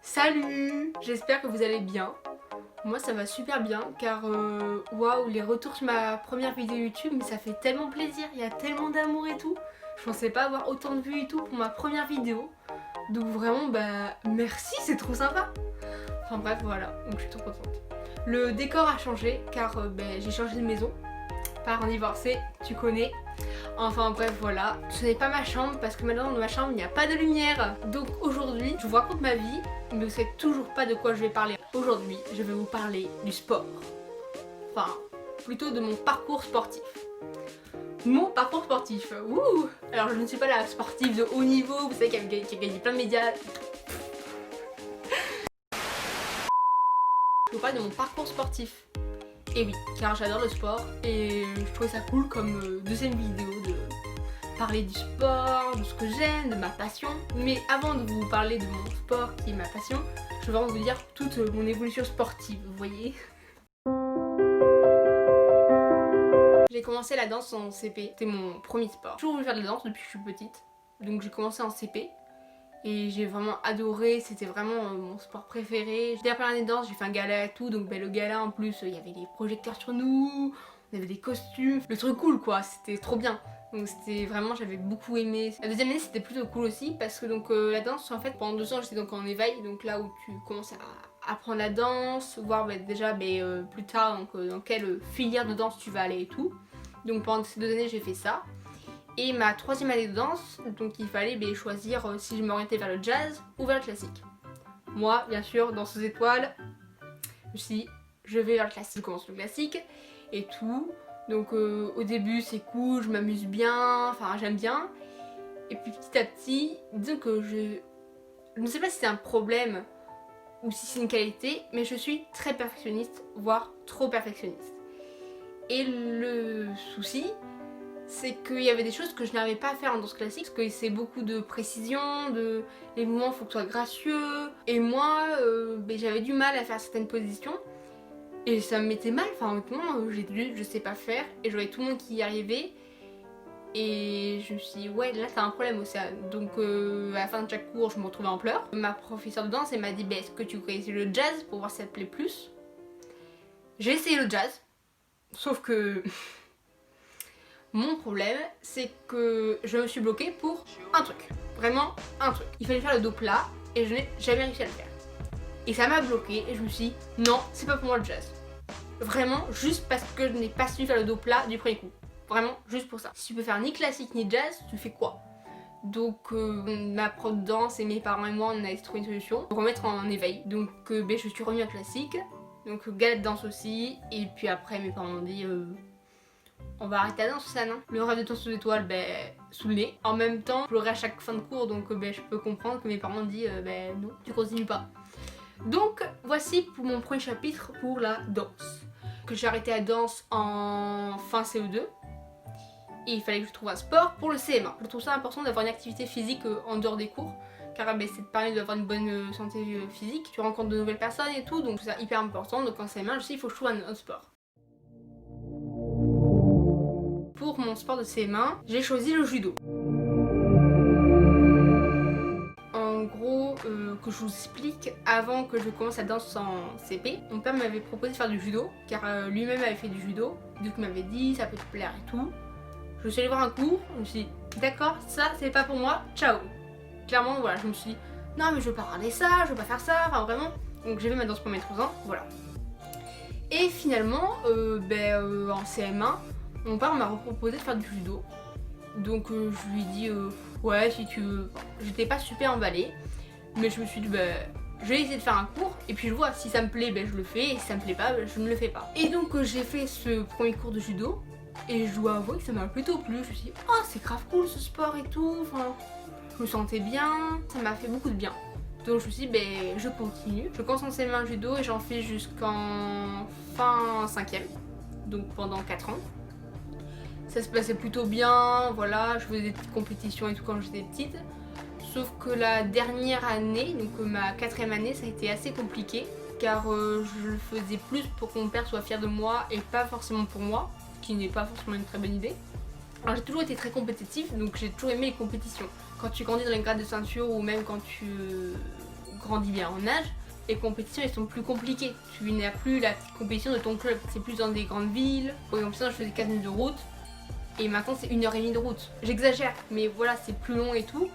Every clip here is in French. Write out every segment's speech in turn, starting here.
Salut, j'espère que vous allez bien. Moi ça va super bien car waouh, les retours sur ma première vidéo YouTube, mais ça fait tellement plaisir, il y a tellement d'amour et tout. Je pensais pas avoir autant de vues et tout pour ma première vidéo. Donc vraiment bah merci, c'est trop sympa. Enfin bref voilà, donc je suis trop contente. Le décor a changé car j'ai changé de maison. Par en divorcé, tu connais. Enfin bref voilà, ce n'est pas ma chambre parce que maintenant dans ma chambre il n'y a pas de lumière. Donc aujourd'hui je vous raconte ma vie, mais vous ne savez toujours pas de quoi je vais parler. Aujourd'hui je vais vous parler du sport. Enfin plutôt de mon parcours sportif. Mon parcours sportif, ouh. Alors je ne suis pas la sportive de haut niveau, vous savez qui a gagné plein de médias. Je vous parle de mon parcours sportif. Et oui, car j'adore le sport et je trouvais ça cool comme deuxième vidéo de parler du sport, de ce que j'aime, de ma passion. Mais avant de vous parler de mon sport qui est ma passion, je vais vraiment vous dire toute mon évolution sportive, vous voyez. J'ai commencé la danse en CP, c'était mon premier sport. J'ai toujours voulu faire de la danse depuis que je suis petite, donc j'ai commencé en CP. Et j'ai vraiment adoré, c'était vraiment mon sport préféré. J'étais la première année de danse, j'ai fait un gala et tout, donc le gala en plus, il y avait des projecteurs sur nous, on avait des costumes, le truc cool quoi, c'était trop bien. Donc c'était vraiment, j'avais beaucoup aimé. La deuxième année c'était plutôt cool aussi parce que donc la danse en fait pendant 2 ans j'étais donc en éveil, donc là où tu commences à apprendre la danse, voir déjà plus tard donc, dans quelle filière de danse tu vas aller et tout. Donc pendant ces 2 années j'ai fait ça. Et ma troisième année de danse, donc il fallait choisir si je m'orientais vers le jazz ou vers le classique. Moi, bien sûr, danseuse étoile, je me suis dit, je vais vers le classique. Je commence le classique et tout. Donc au début c'est cool, je m'amuse bien, enfin j'aime bien. Et puis petit à petit, disons que je ne sais pas si c'est un problème ou si c'est une qualité, mais je suis très perfectionniste, voire trop perfectionniste. Et le souci, c'est qu'il y avait des choses que je n'arrivais pas à faire en danse classique parce que c'est beaucoup de précision, les mouvements faut que ce soit gracieux et moi j'avais du mal à faire certaines positions et ça me mettait mal, enfin honnêtement je sais pas faire et je voyais tout le monde qui y arrivait et je me suis dit ouais là t'as un problème aussi. Donc à la fin de chaque cours je me retrouvais en pleurs. Ma professeure de danse elle m'a dit est-ce que tu voudrais essayer le jazz pour voir si ça te plaît plus. J'ai essayé le jazz sauf que mon problème, c'est que je me suis bloquée pour un truc. Vraiment un truc. Il fallait faire le dos plat et je n'ai jamais réussi à le faire. Et ça m'a bloquée et je me suis dit non, c'est pas pour moi le jazz. Vraiment, juste parce que je n'ai pas su faire le dos plat du premier coup. Vraiment, juste pour ça. Si tu peux faire ni classique ni jazz, tu fais quoi? Donc ma prof de danse et mes parents et moi, on a trouvé une solution pour remettre en éveil. Donc je suis revenue à classique. Donc gala de danse aussi. Et puis après, mes parents m'ont dit on va arrêter la danse, ça non. Le rêve de danseuse étoile, sous le nez. En même temps, je pleurais à chaque fin de cours, donc je peux comprendre que mes parents disent non, tu continues pas. Donc voici pour mon premier chapitre pour la danse. Que j'ai arrêté la danse en fin CE2. Et il fallait que je trouve un sport pour le CM1. Je trouve ça important d'avoir une activité physique en dehors des cours. Car ça te permet d'avoir une bonne santé physique. Tu rencontres de nouvelles personnes et tout, donc c'est hyper important. Donc en CM1, je sais il faut que je trouve un sport. Pour mon sport de CM1, j'ai choisi le judo. En gros, que je vous explique, avant que je commence la danse en CP, mon père m'avait proposé de faire du judo, car lui-même avait fait du judo, donc il m'avait dit ça peut te plaire et tout. Je suis allée voir un cours, je me suis dit d'accord, ça c'est pas pour moi, ciao. Clairement voilà, je me suis dit non mais je veux pas regarder ça, je veux pas faire ça, enfin vraiment. Donc j'ai fait ma danse pour mes 3 ans, voilà. Et finalement, en CM1, mon père m'a proposé de faire du judo. Donc je lui ai dit ouais si tu veux. J'étais pas super emballée, mais je me suis dit je vais essayer de faire un cours et puis je vois si ça me plaît je le fais et si ça me plaît pas je ne le fais pas. Et donc j'ai fait ce premier cours de judo et je dois avouer que ça m'a plutôt plu. Je me suis dit oh c'est grave cool ce sport et tout, enfin je me sentais bien, ça m'a fait beaucoup de bien. Donc je me suis dit je continue. Je commence en CM1 judo et j'en fais jusqu'en fin 5ème, donc pendant 4 ans. Ça se passait plutôt bien, voilà, je faisais des petites compétitions et tout quand j'étais petite. Sauf que la dernière année, donc ma 4ème année, ça a été assez compliqué. Car je le faisais plus pour que mon père soit fier de moi et pas forcément pour moi. Ce qui n'est pas forcément une très bonne idée. Alors j'ai toujours été très compétitive, donc j'ai toujours aimé les compétitions. Quand tu grandis dans les grades de ceinture ou même quand tu grandis bien en âge, les compétitions elles sont plus compliquées. Tu n'as plus la petite compétition de ton club, c'est plus dans des grandes villes. Par exemple, je faisais 4 minutes de route et maintenant c'est 1h30 de route. J'exagère, mais voilà, c'est plus long et tout.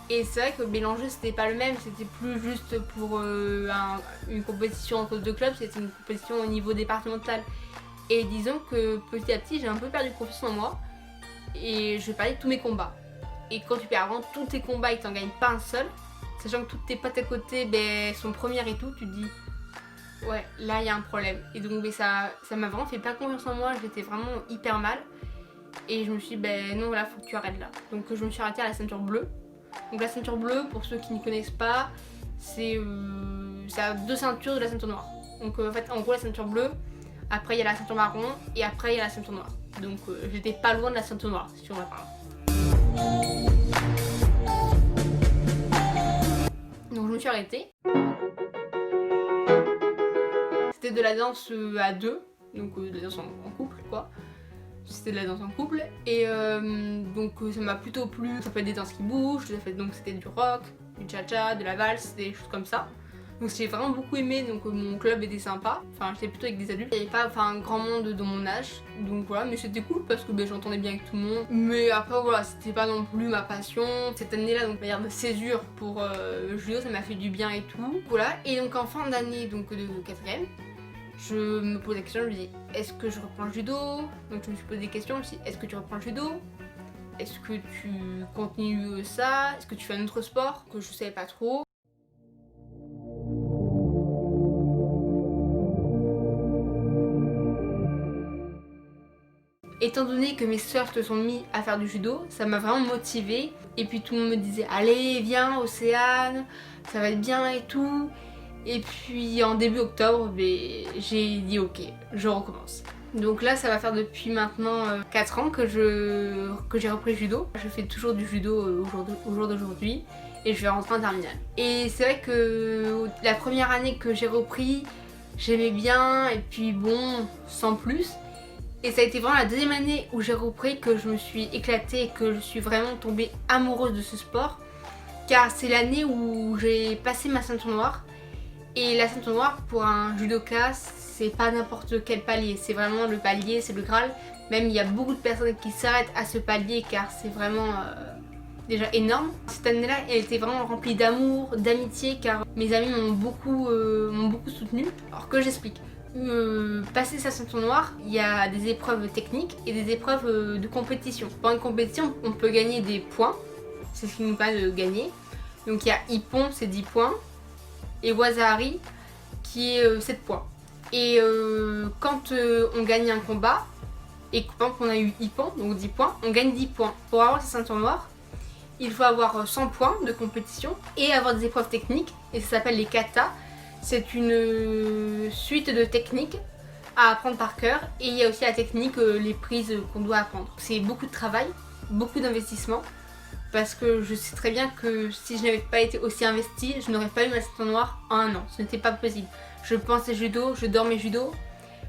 Et c'est vrai que l'enjeu c'était pas le même, c'était plus juste pour une compétition entre deux clubs, c'était une compétition au niveau départemental. Et disons que petit à petit j'ai un peu perdu confiance en moi et je parlais de tous mes combats. Et quand tu perds vraiment tous tes combats et que tu n'en gagnes pas un seul, sachant que toutes tes potes à côté sont premières et tout, tu te dis ouais là il y a un problème. Et donc ça m'a vraiment fait pas confiance en moi, j'étais vraiment hyper mal. Et je me suis dit non voilà faut que tu arrêtes là. Donc je me suis arrêtée à la ceinture bleue. Donc la ceinture bleue, pour ceux qui ne connaissent pas, c'est ça a 2 ceintures de la ceinture noire. Donc en fait en gros la ceinture bleue, après il y a la ceinture marron et après il y a la ceinture noire. Donc j'étais pas loin de la ceinture noire si on va parler. Donc je me suis arrêtée. C'était de la danse à 2, donc de la danse en couple quoi. C'était de la danse en couple et donc ça m'a plutôt plu. Ça fait des danses qui bougent, donc c'était du rock, du cha-cha, de la valse, des choses comme ça. Donc j'ai vraiment beaucoup aimé, donc mon club était sympa. Enfin j'étais plutôt avec des adultes, il n'y avait pas un grand monde de mon âge. Donc voilà, mais c'était cool parce que j'entendais bien avec tout le monde. Mais après voilà, c'était pas non plus ma passion. Cette année-là, donc manière de césure pour le judo, ça m'a fait du bien et tout. Voilà, et donc en fin d'année donc de 4ème, je me pose la question, je me dis est-ce que je reprends le judo? Donc je me suis posé des questions, je me suis dit est-ce que tu reprends le judo? Est-ce que tu continues ça? Est-ce que tu fais un autre sport? Que je savais pas trop. Étant donné que mes sœurs se sont mis à faire du judo, ça m'a vraiment motivée. Et puis tout le monde me disait allez viens Océane, ça va être bien et tout. Et puis en début octobre, j'ai dit ok, je recommence. Donc là ça va faire depuis maintenant 4 ans que j'ai repris le judo. Je fais toujours du judo au jour d'aujourd'hui et je vais rentrer en terminale. Et c'est vrai que la première année que j'ai repris, j'aimais bien et puis bon, sans plus. Et ça a été vraiment la deuxième année où j'ai repris que je me suis éclatée et que je suis vraiment tombée amoureuse de ce sport. Car c'est l'année où j'ai passé ma ceinture noire. Et la ceinture noire pour un judoka, c'est pas n'importe quel palier, c'est vraiment le palier, c'est le Graal. Même il y a beaucoup de personnes qui s'arrêtent à ce palier car c'est vraiment déjà énorme. Cette année-là, elle était vraiment remplie d'amour, d'amitié car mes amis m'ont beaucoup soutenue. Alors que j'explique. Passer sa ceinture noire, il y a des épreuves techniques et des épreuves de compétition. Pendant une compétition, on peut gagner des points, c'est ce qui nous permet de gagner. Donc il y a Ippon, c'est 10 points. Et Waza-Ari qui est 7 points. Et quand on gagne un combat, et quand on a eu Ippon, donc 10 points, on gagne 10 points. Pour avoir sa ceinture noire, il faut avoir 100 points de compétition et avoir des épreuves techniques, et ça s'appelle les kata. C'est une suite de techniques à apprendre par cœur, et il y a aussi la technique, les prises qu'on doit apprendre. C'est beaucoup de travail, beaucoup d'investissement. Parce que je sais très bien que si je n'avais pas été aussi investie, je n'aurais pas eu ma ceinture noire en 1 an. Ce n'était pas possible. Je pensais judo, je dormais judo.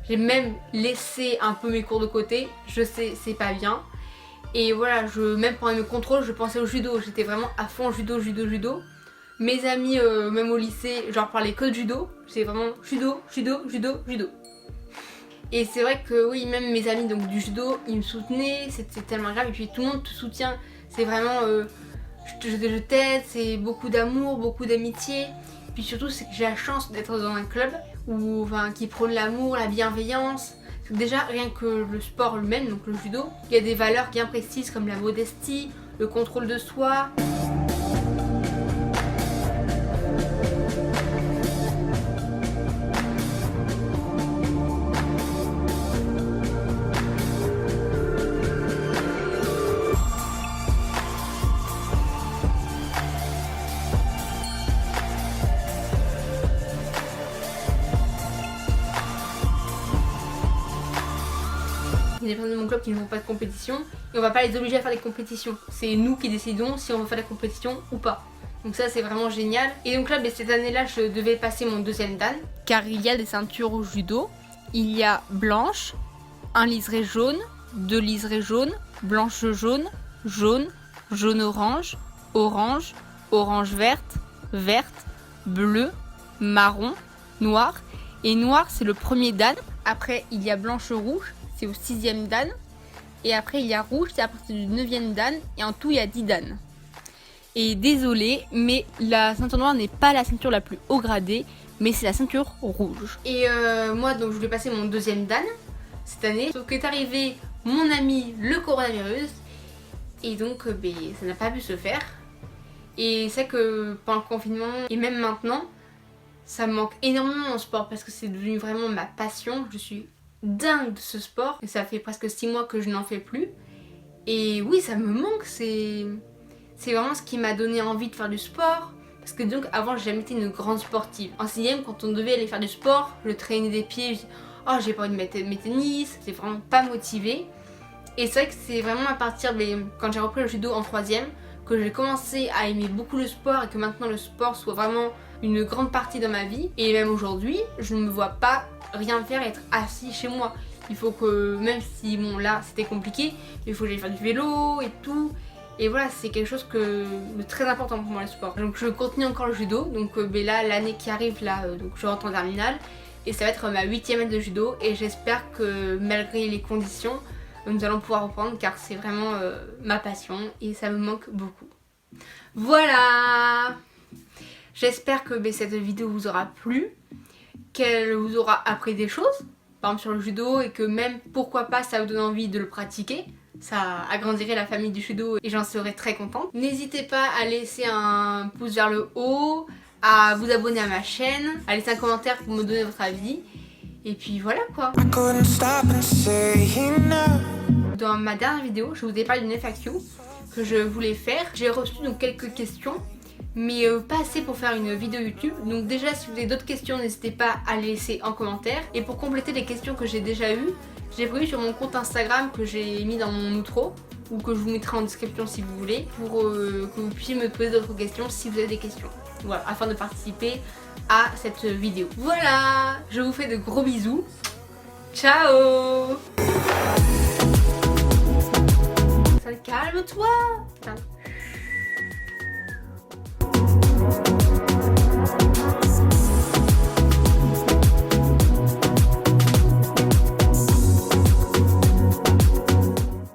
J'ai même laissé un peu mes cours de côté. Je sais, c'est pas bien. Et voilà, même pendant mes contrôles, je pensais au judo. J'étais vraiment à fond judo, judo, judo. Mes amis, même au lycée, je leur parlais que de judo. C'est vraiment judo, judo, judo, judo. Et c'est vrai que oui, même mes amis donc, du judo, ils me soutenaient. C'était tellement grave. Et puis tout le monde te soutient. C'est vraiment, je t'aide, c'est beaucoup d'amour, beaucoup d'amitié. Puis surtout, c'est que j'ai la chance d'être dans un club qui prône l'amour, la bienveillance. Déjà, rien que le sport lui-même, donc le judo, il y a des valeurs bien précises comme la modestie, le contrôle de soi. Il y a des personnes de mon club qui ne font pas de compétition et on va pas les obliger à faire des compétitions. C'est nous qui décidons si on veut faire la compétition ou pas. Donc ça c'est vraiment génial. Et donc là cette année-là je devais passer mon 2e dan. Car il y a des ceintures au judo. Il y a blanche, un liseré jaune, 2 liserés jaunes, blanche jaune, jaune, jaune orange, orange, orange verte, verte, bleu, marron, noir. Et noir c'est le premier dan. Après il y a blanche rouge, c'est au 6e dan. Et après il y a rouge, c'est à partir du 9e dan. Et en tout il y a 10 dan. Et désolé, mais la ceinture noire n'est pas la ceinture la plus haut gradée, mais c'est la ceinture rouge. Et moi donc je voulais passer mon 2e dan cette année. Sauf qu'est arrivé mon ami le coronavirus. Et donc ça n'a pas pu se faire. Et c'est que pendant le confinement et même maintenant, ça me manque énormément en sport parce que c'est devenu vraiment ma passion. Je suis dingue de ce sport. Et ça fait presque 6 mois que je n'en fais plus. Et oui, ça me manque. C'est vraiment ce qui m'a donné envie de faire du sport. Parce que donc avant, j'ai jamais été une grande sportive. En 6ème, quand on devait aller faire du sport, je traînais des pieds. Je dis, oh, j'ai pas envie de mettre mes tennis. C'est vraiment pas motivée. Et c'est vrai que c'est vraiment à partir quand j'ai repris le judo en 3ème que j'ai commencé à aimer beaucoup le sport et que maintenant le sport soit vraiment une grande partie dans ma vie. Et même aujourd'hui, je ne me vois pas rien faire et être assis chez moi. Il faut que, même si bon là c'était compliqué, il faut que j'aille faire du vélo et tout. Et voilà, c'est quelque chose de très important pour moi le sport. Donc je continue encore le judo. Donc là, l'année qui arrive, là, donc je rentre en terminale. Et ça va être ma 8e année de judo. Et j'espère que malgré les conditions, nous allons pouvoir reprendre car c'est vraiment ma passion et ça me manque beaucoup. Voilà! J'espère que cette vidéo vous aura plu, qu'elle vous aura appris des choses, par exemple sur le judo, et que même pourquoi pas ça vous donne envie de le pratiquer. Ça agrandirait la famille du judo et j'en serais très contente. N'hésitez pas à laisser un pouce vers le haut, à vous abonner à ma chaîne, à laisser un commentaire pour me donner votre avis. Et puis voilà quoi. Dans ma dernière vidéo, je vous ai parlé d'une FAQ que je voulais faire. J'ai reçu donc quelques questions, mais pas assez pour faire une vidéo YouTube. Donc déjà, si vous avez d'autres questions, n'hésitez pas à les laisser en commentaire. Et pour compléter les questions que j'ai déjà eues, j'ai prévu sur mon compte Instagram que j'ai mis dans mon outro, ou que je vous mettrai en description si vous voulez, pour que vous puissiez me poser d'autres questions si vous avez des questions. Voilà, afin de participer à cette vidéo. Voilà, je vous fais de gros bisous. Ciao. Calme-toi.